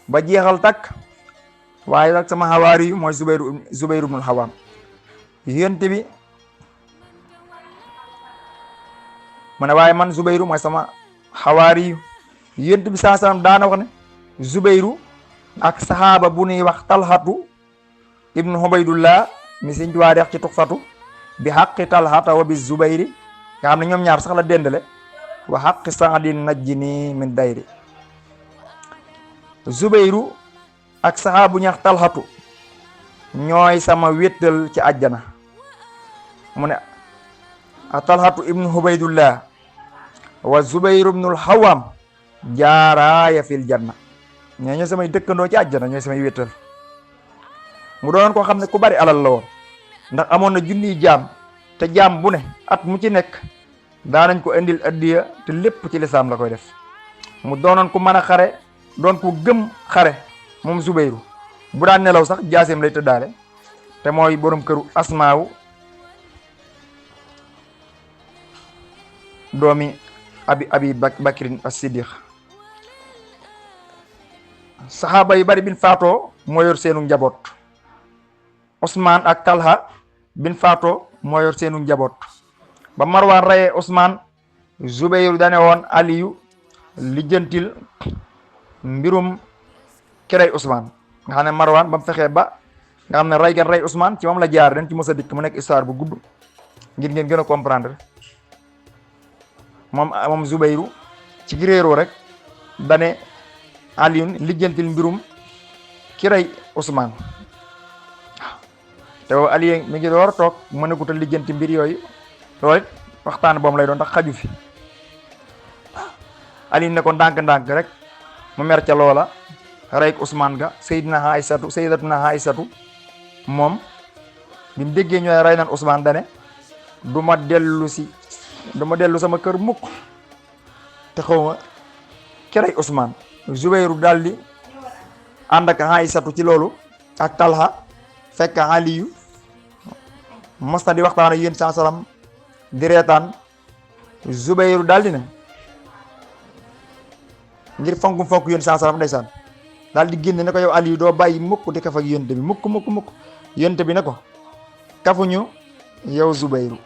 ba jeexal takk, waaye nag sama hawaariyu mooy Zubayr ibnul Hawaam. Yonent bi mu ne waaye man Zubayru mooy sama hawaariyu. Yonent bi sallallahu alayhi wasallam daana wax ne Zubayru ak saxaaba bu nuy wax Talhatu ibnu Ubaydullah mi Sëñ Tuubaa di wax ci Tuxfatu bi xaqi Talhata wa bi Zubayri, nga xam ne ñoom ñaar sax la dendale, wa xaqi Saadin najjini min dayri. Zubayru ak saxaaba bu ñuy wax Talhatu ñooy sama wéttal ci àjjana. mu ne a Talhatu ibnu Ubaydullah wa Zubayru ibnul Hawaam jaaraaya fil janna. ñooy samay dëkkandoo ci àjjana, ñooy samay wéttal. mu doon koo xam ne ku bari alal la woon, ndax amoon na junniy jaam, te jaam bu ne at mu ci nekk daanañ ko indil addiya, te lépp ci lislaam la koy def. mu doonoon ku mën a xare, doon ku gëm xare moom Zubayru. bu daan nelaw sax jaaseem lay tëddaale, te mooy borom këru Asmaawu doomi abi Bakrin as-Siddiq. saxaaba yu bari bin faatoo moo yor seenu njaboot. Ousmane ak Talha bin faatoo moo yor seenu njaboot. ba Marwan rayee Ousmane, Zubayru dane woon Aliyu lijjantil mbirum ki rey Ousmane, nga xam ne Marwan ba mu fexee ba nga xam ne rey gan rey Ousmane ci moom la jaar, dañ ci mos a dikk mu nekk histoire bu gudd ngir ngeen gën a comprendre. moom Zubayru ci réeroo rek dane Aliyun lijjantil mbirum ki rey Ousmane. te boobu Aliyu mi ngi door a toog mën a guta lijjanti mbir yooyu, loolu it waxtaan boom lay doon ndax xaju fi. Aliyu ne ko ndànk-ndànk rek mu mer ca loola rey Ousmane ga. Sayyidatuna Aysatu moom bi mu déggee ñooy rey nan Ousmane dane du ma dellu sama kër mukk te xawma ki rey Ousmane. Zubayru daldi ànd ak Aysatu ci loolu ak Talha, fekk Aliyu mos na di waxtaan ak yéen saa salaam di reetaan. Zubayru daldi ne ngir fonk yéen saa salaam ndeysaan daal di génne ne ko yow Aliyu doo bàyyi mukk di kaf ak yonent bi mukk yonent bi ne ko kafuñu yow Zubayru.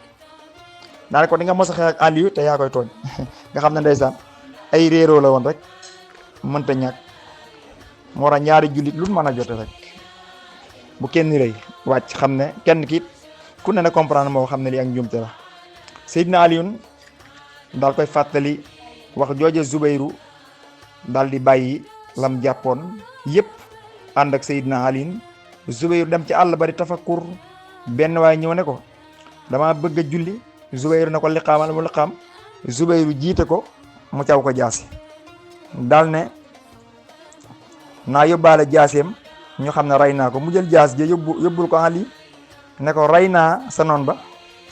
daal ko di nga mos a xeex ak Aliyu te yaa koy tooñ nga xam ne ndeysaan ay réeroo la woon rek mënta ñàkk. moo tax ñaari jullit lu mën a jote rek bu kenn rëy wàcc xam ne kenn kiit ku ne na comprendre moo xam ne li ak njuumte la. Seydina Aliyun daal koy fàttali wax jooje Zubayru daal di bàyyi lam jàppoon yépp ànd ak Seydina Ali. Zubayru dem ci àll bari tafakkur. benn waay ñëw ne ko dama bëgg a julli. Zubayru ne ko liqaamal mu liqaam. Zubayru jiite ko mu caw ko jaasi daal ne naa yóbbaale jaaseem ñu xam ne rey naa ko. mu jël jaas ji yóbbul ko Ali ne ko rey naa sa noon ba.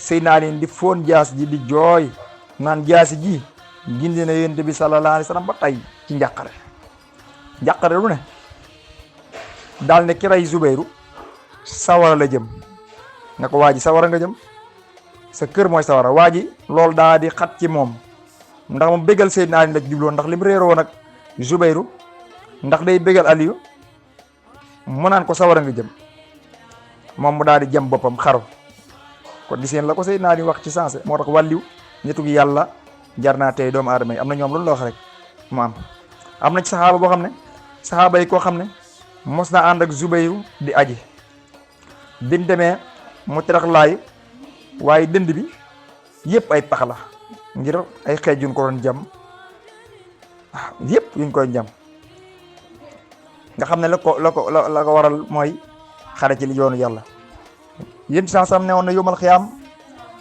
Seydina Ali di foon jaas ji di jooy naan jaasi ji gindi na Yonent bi sallallahu alayhi wa sallam ba tey ci njàqare lu ne daal ne ki rey Zubayru sawara la jëm. ne ko waa ji sawara nga jëm sa kër mooy sawara. waa ji loolu daa di xat ci moom ndax moom bégal Seydina Ali la jubloo ndax lim réeroo nag Zubayru ndax day bégal Aliyu mu naan ko sawara nga jëm moom mu daal di jëm boppam xaru. kon di seen la ko Seydina Ali wax ci sensé moo tax wàlliw nitu gi yàlla jar naa tey doomu aadama yi am na ñoom loolu la wax rek mu am na ci saxaaba boo xam ne saxaaba yi koo xam ne mos na ànd ak Zubayru di aji biñ demee mu terax laay waaye dënd bi yëpp ay pax la ngir ay xeej yuñ ko doon jam waaw yëpp yuñ koy jam nga xam ne la ko waral mooy xare ci li yoonu yàlla. yéen ci sam ne woon na yomal xiyaam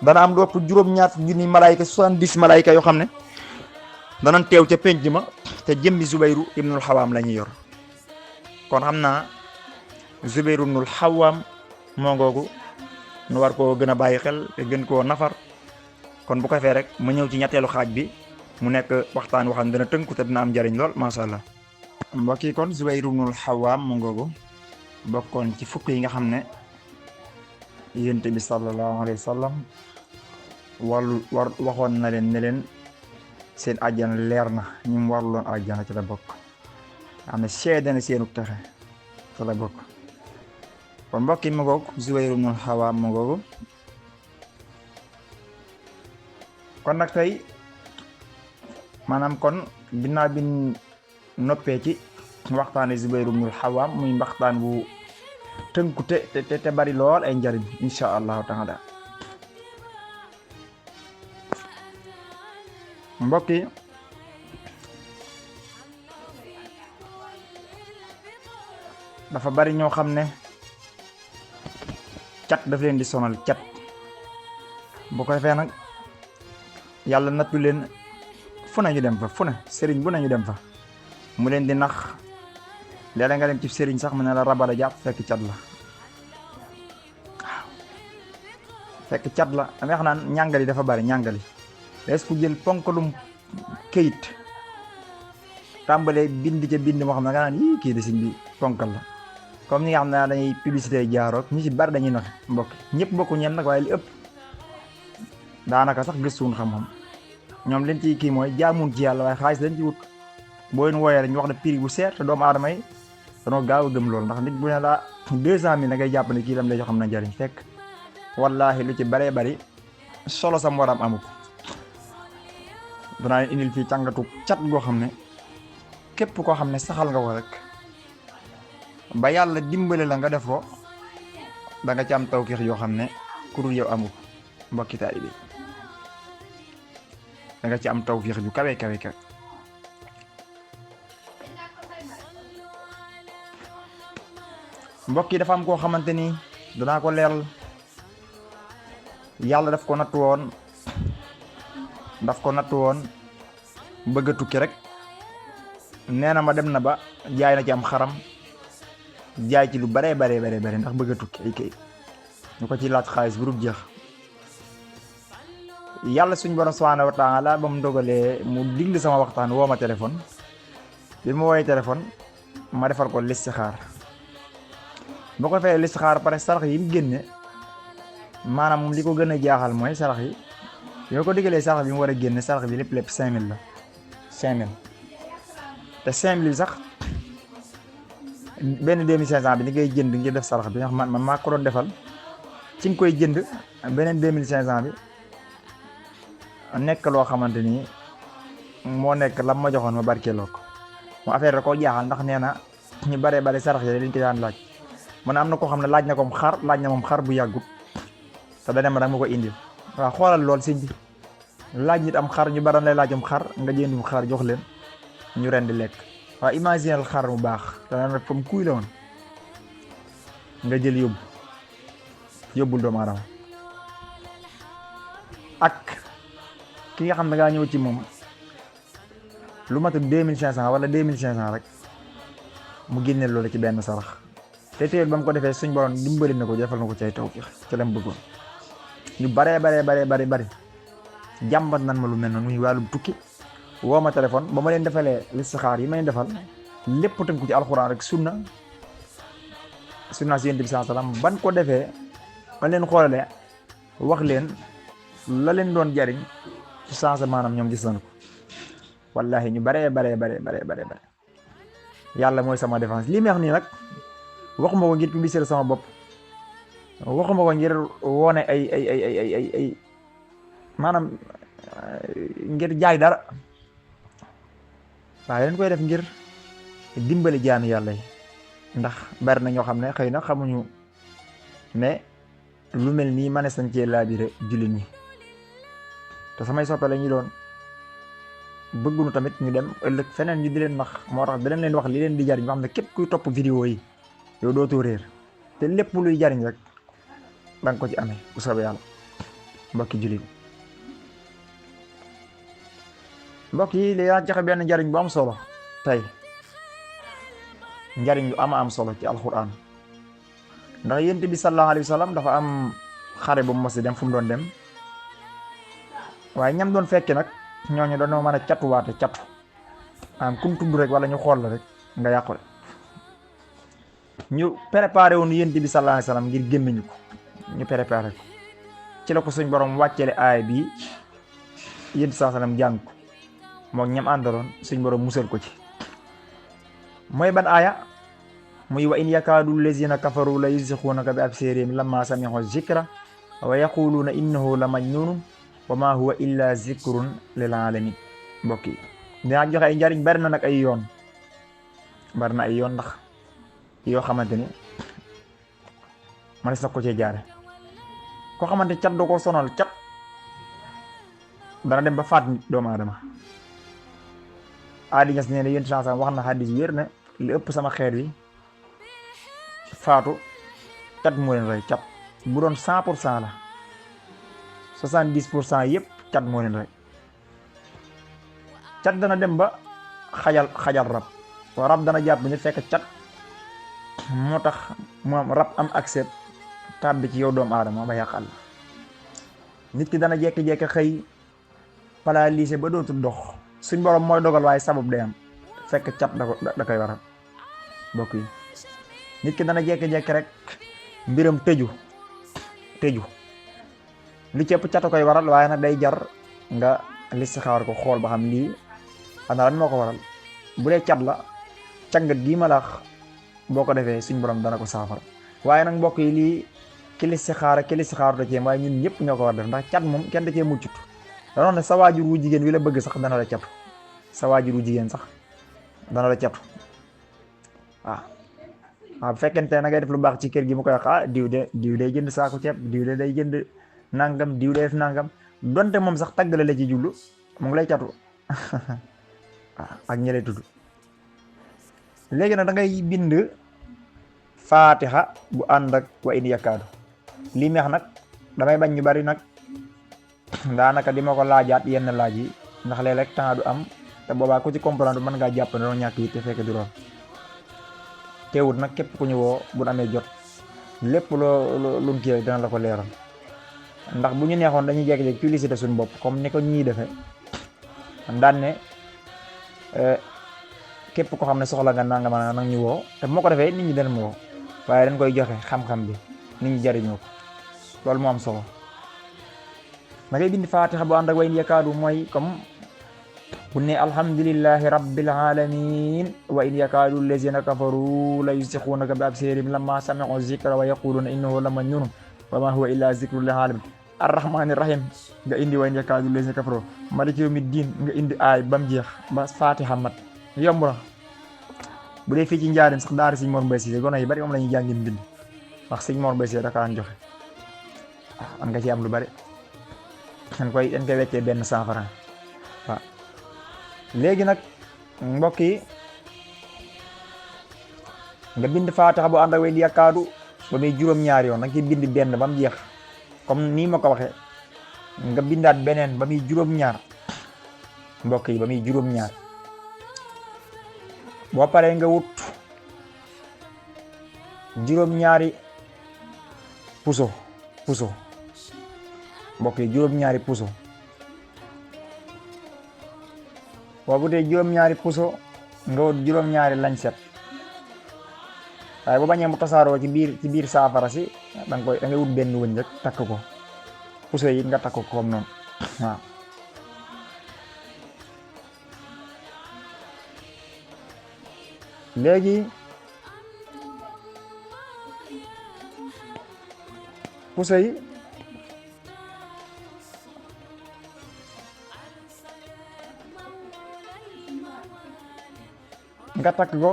dana am lu ëpp juróom-ñaar junni malaayka 70 malaayka yoo xam ne danañ teew ca penc ma te jëmmi Zubayru ibnul Xawaam la ñuy yor. kon xam naa Zubayru ibnul Xawaam moo ngoogu nu war koo gën a bàyyi xel te gën koo nafar. kon bu ko fee rek ma ñëw ci ñetteelu xaaj bi mu nekk waxtaan waxam dana tënku te dina am njariñ lool macha allah. mbokk yi kon Zubayru ibnul Xawaam moo ngoogu bokkoon ci fukk yi nga xam ne Yonent bi sallallahu alayhi wa sallam waxoon na leen ne leen seen àjjana leer na ñu mu warloon àjjana ci la bokk. am na seede na seenu texe ci la bokk. kon mbokk yi ma ngoog Zubayru ibnul Xawaam ma ngoogu. kon nag tey maanaam kon ginnaaw bi noppee ci waxtaane Zubayru ibnul Xawaam muy waxtaan bu tënku te bari lool ay njariñ insha allahu taala. mbokk yi dafa bari ñoo xam ne cat daf leen di sonal cat bu ko defee nag yàlla nattu leen fu nañu dem fa fu ne sëriñ bu nañu dem fa mu leen di nax léeg-léeg nga dem ci sëriñ sax mu ne la rabala jàpp fekk cat la waaw fekk cat la damay wax naan ñàngali dafa bari ñàngali est-ce que jël ponkalum këyit tàmbalee bind ca bind moo xam ne nga naan yii kii de si bi ponkal la comme ñi nga xam ne dañuy publicité jaaroog ñu ci bari dañuy nax mbokk ñëpp bokku ñem nag waaye li ëpp daanaka sax gëstuwun xam-xam ñoom leen ci kii mooy jaamun ci yàlla waaye xaalis lañ ci wut boo leen wooyee rek ñu wax ne prix bu seer te doomu aadama yi danoo gaaw a gëm loolu ndax nit bu ne laa 200 000 da ngay jàpp ne kii lam lay xam na njariñ fekk wallaahi lu ci baree bari solo sa moram amu ko. danaa leen indil fii càngatu cat goo xam ne képp koo xam ne saxal nga ko rek ba yàlla dimbale la nga def ko da nga ci am tawfiix yoo xam ne ku dul yow amu ko mbokki taalibe bi da nga ci am tawfiix ju kawe kawe kawe. mbokk yi dafa am koo xamante ni danaa ko leeral yàlla daf ko nattu woon bëgg a tukki rek nee na ma dem na ba jaay na ci am xaram jaay ci lu bare ndax bëgg a tukki ay kayit ñu ko ci laaj xaalis bu dul jeex. yàlla suñ borom subhanahu wa taala ba mu dogalee mu diglu sama waxtaan woo ma téléphone bi ma woowee téléphone ma defal ko listixaar boo ko defee listixaar pare sarax yi mu génne maanaam moom li ko gën a jaaxal mooy sarax yi yoo ko diggalee sarax bi mu war a génne sarax bi lépp 5000 la 5000 te 5000 sax benn 2500 bi ni ngay jënd ngir def sarax bi ndax man maa ko doon defal ci nga koy jënd beneen 2500 bi nekk loo xamante ni moo nekk la ma joxoon ma barkeeloo ko mu affaire da koo jaaxal ndax nee na ñu bare sarax yi liñ ko daan laaj mu ne am na koo xam ne laaj na ko xar laaj na moom xar bu yàggut te da dem da ma ko indil waaw xoolal lool sëñ bi laaj nit am xar ñu baran lay laajum xar nga jëndum xar jox leen ñu rendi lekk. waaye imaginel xar mu baax dana nag fam kuy la woon nga jël yóbbul doomu aadama. ak ki nga xam ne ngaa ñëw ci moom lu matul 2500 wala 2500 rek mu génneel loolu ci benn sarax te teewul ba mu ko defee suñ borom dimbali na ko defal na ko cay tawfiix ci la mu bëggoon. ñu bari jàmbat nan ma lu mel noonu muy wàllum tukki woo ma téléphone ba ma leen defalee listixaar yi ma leen defal lépp tënku ci alxuraan rek sunna si yonent bi sallam ban ko defee ma leen xoolalee wax leen la leen doon jariñ ci sens maanaam ñoom gis nañu ko wallahi ñu bare yàlla mooy sama défense. lii may wax nii nag waxuma ko ngir publicité sama bopp, waxuma ko ngir wone ay maanaam ngir jaay dara, waaye leen koy def ngir dimbali jaami yàlla yi. ndax bari na ñoo xam ne xëy na xamuñu ne lu mel nii manees nañ cee laabire jullit ñi, te samay soppe la ñu doon bëggunu tamit ñu dem ëllëg feneen ñu di leen nax. moo tax danañ leen wax li leen di jariñ ba xam ne képp kuy topp vidéo yi yow dootoo réer, te lépp luy jariñ rek da nga ko ci amee bu soobee yàlla. mbokki jullit mbokk yi li yaa joxe benn njariñ bu am solo tey, njariñ lu am solo ci alquran. ndax yonent bi sallallahu alayhi wa sallam dafa am xare bu mu mos dem fu mu doon dem, waaye ñam doon fekke nag ñooñu dañoo mën a catuwaate catu am kum tudd rek wala ñu xool la rek nga yàqule. ñu préparé woon yonent bi sallallahu alayhi wa sallam ngir gémmiñu ko, ñu préparé ko ci la ko suñ borom wàccele aay bi yonent sallallahu alayhi wa sallam jàng ko moom ñam àndaloon suñ borom musal ko ci. mooy ban aaya? muy wa in yakaadu lazina kafaru la yuzixuunaka bi absarihim lamma sami'u zikra wa yaquluuna innahu la majnunun wa ma huwa illa zikrun lil alamin. mbokk yi dinaa joxe ay njariñ bari na nag ay yoon, bari na ay yoon ndax yoo xamante ni man sax ko cee jaare. koo xamante cat doo ko sonal, cat dana dem ba faat doomu aadama. Adi Ñas nee na yéen chance wax na xaddis wér ne li ëpp sama xeet wi faatu cat moo leen rey. cat bu doon 100% la 70% yëpp cat moo leen rey. cat dana dem ba xajal rab, rab dana jàpp ni fekk cat moo tax moom rab am accès tàbbi ci yow doomu aadama ba yàqal la. nit ki dana jekki-jekki xëy paralysé ba dootul dox, suñ borom mooy dogal waaye sabab day am fekk cat da koy waral. mbokk yi nit ki dana jekki-jekki rek mbiram tëju li ci ëpp cat a koy waral, waaye nag day jar nga listixaar ko xool ba xam lii ana lan moo ko waral. bu dee cat la càngat gii ma la boo ko defee suñ borom dana ko saafara. waaye nag mbokk yi lii ki listixaar da cee waaye ñun ñëpp ñoo ko war def, ndax cat moom kenn da cee muccut. danoon ne sa waajur wu jigéen wi la bëgg sax dana la catu, sa waajur wu jigéen sax dana la catu. waaw bu fekkente ne ngay def lu baax ci kër gi mu koy wax diw day jënd saako ceeb, diw de day jënd nangam, diw day def nangam, donte moom sax tàggale la ci jublu mu ngi lay catu ak ñi lay tudd. léegi nag da ngay bind faatixa bu ànd ak wa in yakaadu. lii meex nag damay bañ ñu bari nag daanaka di ma ko laajaat yenn laaj yi, ndax léeg-léeg temps du am, te boobaa ku ci comprendre mën ngaa jàpp ne doo ñàkk yi te fekk du doon. teewut nag képp ku ñu woo bu amee jot lépp lu kii dana la ko leeral. ndax bu ñu neexoon dañuy jékki-jékki publicité suñu bopp comme ni ko ñii defee daan ne képp ko xam ne soxla nga nanga ma nag ñu woo, te moo ko defee nit ñi dañ ma woo, waaye dañ koy joxe xam-xam bi nit ñi jariñoo ko. loolu moo am solo. da ngay bind faatixa bu ànd ak wa in yakaadu, mooy comme bu ne alhamdulillahi rabbil alamin wa in yakaadu lazina kafaru la yusixuunaka bi absarihim lamma sami'u zikra wa yaquluna innahu la majnun wa ma huwa illa zikrun lil alamin. arrahmani rahim nga indi wa in yakaadu lazina kafaru. maliki yawmi diin nga indi aay bam jeex ba faatixa mat. yomb na. bu dee fii ci njaarim sax daara Sëñ Mor Mbay Siise gone yi bari moom la ñuy jàngin bind, ndax Sëñ Mor Mbay Siise da kaan joxe. am nga ci am lu bari. dañ koy weccee benn 100 francs waaw. léegi nag mbokk yi nga bind faatixa bu ànd ak way di yakaadu ba muy juróom-ñaari yoon nag ci bind benn ba mu jeex comme nii ma ko waxee nga bindaat beneen ba muy juróom-ñaar mbokk yi ba muy juróom-ñaar. boo paree nga wut juróom-ñaari puso mbokk yi juróom-ñaari puso boo wutee juróom-ñaari puso nga wut juróom-ñaari lañset waaye bu bañee mu tasaaroo ci biir saafara si da ngay wut benn wëñ rek takk ko puso yi nga takk ko comme noonu waaw. léegi puso yi nga takk ko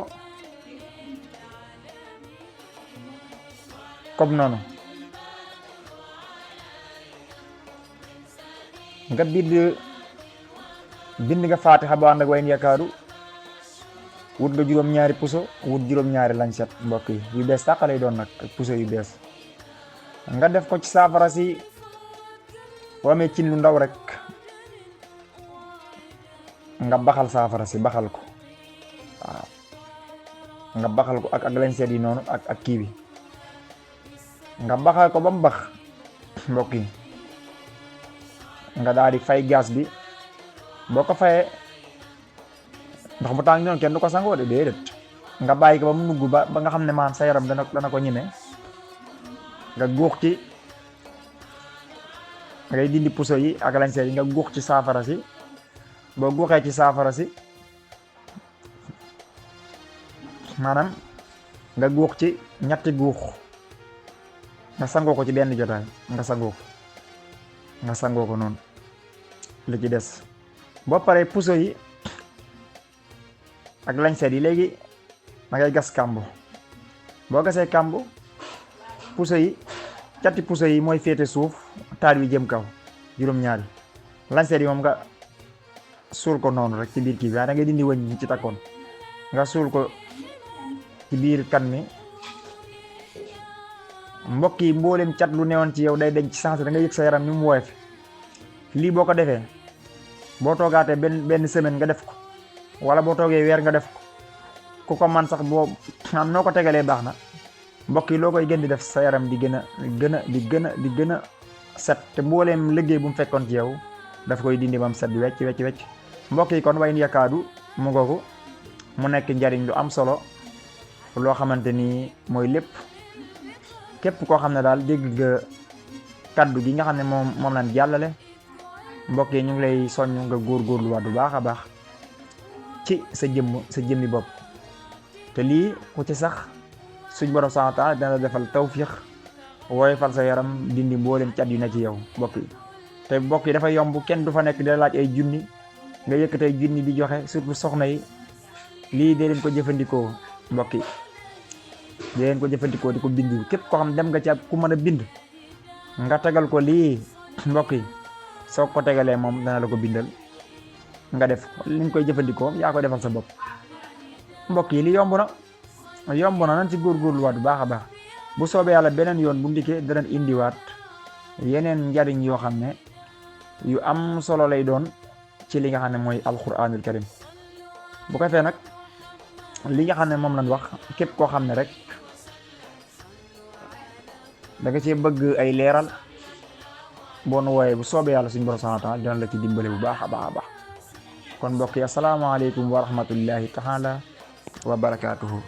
comme noonu nga bind nga faatixa ba ànd ak way yakaadu wut nga juróom-ñaari puso wut juróom-ñaari lañset mbokk yi yu bees tàq lay doon nag ak puso yu bees nga def ko ci saafara si boo amee cin lu ndaw rek nga baxal saafara si baxal ko waaw nga baxal ko ak lañset yi noonu ak kii bi nga baxal ko ba mu bax mbokk yi nga daal di fay gaz bi boo ko fayee ndox mu tàng noonu kenn du ko sangoo de déedéet nga bàyyi ko ba mu nugg ba nga xam ne maanaam sa yaram dana ko ñeme nga guux ci ngay dindi puso yi ak lañset yi nga guux ci saafara si boo guuxee ci saafara si maanaam nga guux ci ñetti guux nga sangoo ko ci benn jotaay nga sangoo ko noonu li ci des boo paree puso yi ak lañset yi léegi da ngay gas kàmb boo gasee kàmb puso yi cati puso yi mooy féete suuf taal wi jëm kaw juróom-ñaari lañset yi moom nga suul ko noonu rek ci biir kii bi waaye da ngay dindi wëñ ñi ci takkoon nga suul ko ci biir kan mi mbokk yi mboolem cat lu newoon ci yow day denc ci sens da nga yëg sa yaram ni mu woyof lii boo ko defee boo toogaatee benn semaine nga def ko wala boo toogee weer nga def ko ku ko man sax boo am noo ko tegalee baax na mbokk yi loo koy gën di def sa yaram di gën a set te mbooleem liggéey bu mu fekkoon ci yow daf koy dindi bam set wecc mbokk yi kon way yakaadu mu ngoogu mu nekk njariñ lu am solo loo xamante ni mooy lépp képp koo xam ne daal dégg nga kaddu gi nga xam ne moom lañ jàllale mbokk yi ñu ngi lay soññ nga góorgóorluwaat bu baax a baax ci sa jëmmi bopp te lii ku ci sax suñ borom subhanahu wa taala dana defal tawfiix woyofal sa yaram dindi mboolem cat yu ne ci yow mbokk yi te mbokk yi dafa yomb kenn du fa nekk di laaj ay junni nga yëkkati ay junni di joxe surtout soxna yi lii dee leen ko jëfandikoo mbokk yi dee leen ko jëfandikoo di ko bind képp koo xam dem nga ci ak ku mën a bind nga tegal ko lii mbokk yi soo ko tegalee moom dana la ko bindal nga def li nga koy jëfandikoo yaa koy defal sa bopp mbokk yi li yomb na nan ci góorgóorluwaat bu baax a baax bu soobee yàlla beneen yoon bu ndikkee danañ indiwaat yeneen njariñ yoo xam ne yu am solo lay doon ci li nga xam ne mooy alquranul karim bu ko fee nag li nga xam ne moom lañ wax képp koo xam ne rek da nga cee bëgg ay leeral boo nu wooyee bu soobee yàlla suñu borom subhanahu wa taala dina la ci dimbale bu baax a baax kon mbokk yi asalaamaaleykum wa rahmatullahi taala wa barakaatuhu